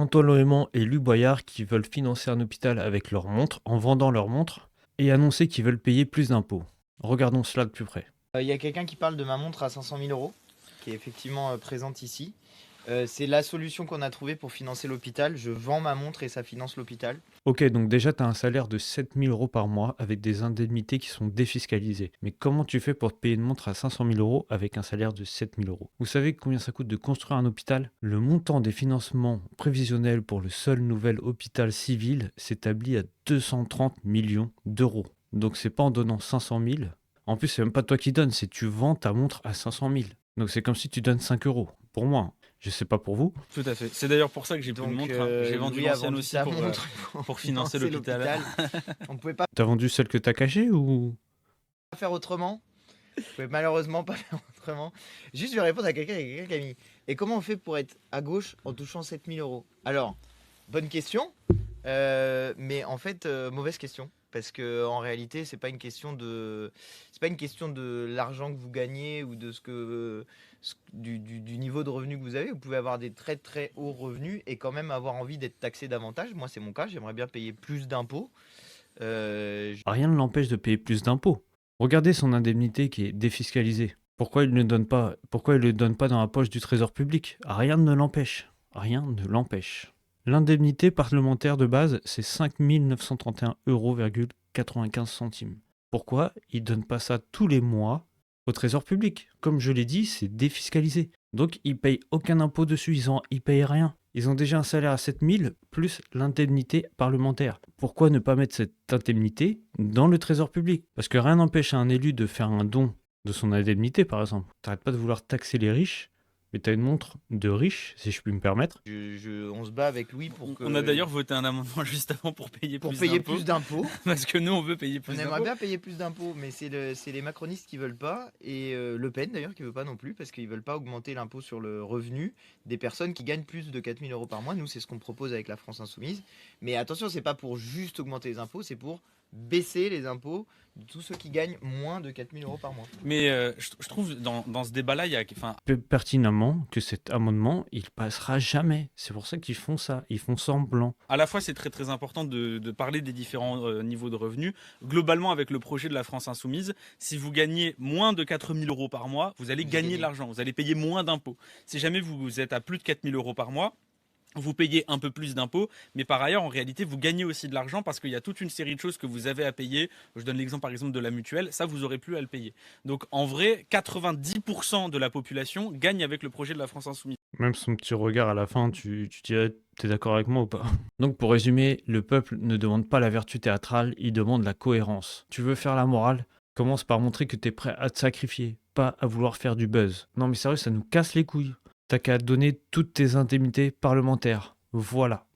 Antoine Lohémans et Luc Boyard qui veulent financer un hôpital avec leurs montres, en vendant leurs montres, et annoncer qu'ils veulent payer plus d'impôts. Regardons cela de plus près. Il y a quelqu'un qui parle de ma montre à 500 000 euros, qui est effectivement présente ici. C'est la solution qu'on a trouvée pour financer l'hôpital. Je vends ma montre et ça finance l'hôpital. Ok, donc déjà tu as un salaire de 7000 euros par mois avec des indemnités qui sont défiscalisées. Mais comment tu fais pour te payer une montre à 500 000 euros avec un salaire de 7000 euros? Vous savez combien ça coûte de construire un hôpital? Le montant des financements prévisionnels pour le seul nouvel hôpital civil s'établit à 230 millions d'euros. Donc c'est pas en donnant 500 000. En plus, c'est même pas toi qui donnes, c'est tu vends ta montre à 500 000. Donc c'est comme si tu donnes 5 euros. Pour moi, je sais pas pour vous. Tout à fait. C'est d'ailleurs pour ça que j'ai plus de Donc, montre. J'ai vendu Louis a l'ancienne vendu aussi sa pour montre pour financer l'hôpital. On ne pouvait pas T'as vendu celle que t'as cachée ou... faire autrement. On pouvait malheureusement pas faire autrement. Juste, je vais répondre à quelqu'un qui a mis. Et comment on fait pour être à gauche en touchant 7000 euros? Alors, bonne question. Mais en fait, mauvaise question. Parce que en réalité, c'est pas une question de l'argent que vous gagnez ou de du niveau de revenu que vous avez. Vous pouvez avoir des très très hauts revenus et quand même avoir envie d'être taxé davantage. Moi, c'est mon cas. J'aimerais bien payer plus d'impôts. Rien ne l'empêche de payer plus d'impôts. Regardez son indemnité qui est défiscalisée. Pourquoi il ne le donne pas dans la poche du trésor public? Rien ne l'empêche. Rien ne l'empêche. L'indemnité parlementaire de base, c'est 5 931,95 euros. Pourquoi il ne donne pas ça tous les mois au trésor public? Comme je l'ai dit, c'est défiscalisé. Donc ils payent aucun impôt dessus, ils payent rien. Ils ont déjà un salaire à 7000 plus l'indemnité parlementaire. Pourquoi ne pas mettre cette indemnité dans le trésor public? Parce que rien n'empêche à un élu de faire un don de son indemnité, par exemple. T'arrêtes pas de vouloir taxer les riches, mais t'as une montre de riche, si je puis me permettre. On se bat avec Louis pour que. On a d'ailleurs voté un amendement juste avant pour payer plus d'impôts. Parce que nous, on veut payer On plus aimerait d'impôts. bien payer plus d'impôts, mais c'est les macronistes qui veulent pas, et Le Pen d'ailleurs qui veut pas non plus, parce qu'ils veulent pas augmenter l'impôt sur le revenu des personnes qui gagnent plus de 4000 euros par mois. Nous, c'est ce qu'on propose avec la France Insoumise. Mais attention, c'est pas pour juste augmenter les impôts, c'est pour baisser les impôts de tous ceux qui gagnent moins de 4000 euros par mois. Mais je trouve dans ce débat-là, il y a, enfin, Pertinemment que cet amendement, il passera jamais. C'est pour ça qu'ils font ça, ils font semblant. à la fois, c'est très très important de parler des différents niveaux de revenus. Globalement, avec le projet de la France Insoumise, si vous gagnez moins de 4 000 euros par mois, vous allez gagner de l'argent, vous allez payer moins d'impôts. Si jamais vous êtes à plus de 4 000 euros par mois, vous payez un peu plus d'impôts, mais par ailleurs, en réalité, vous gagnez aussi de l'argent parce qu'il y a toute une série de choses que vous avez à payer. Je donne l'exemple par exemple de la mutuelle, ça vous aurez plus à le payer. Donc en vrai, 90% de la population gagne avec le projet de la France Insoumise. Même son petit regard à la fin, tu dirais, t'es d'accord avec moi ou pas? Donc pour résumer, le peuple ne demande pas la vertu théâtrale, il demande la cohérence. Tu veux faire la morale? Commence par montrer que t'es prêt à te sacrifier, pas à vouloir faire du buzz. Non mais sérieux, ça nous casse les couilles. T'as qu'à donner toutes tes indemnités parlementaires. Voilà.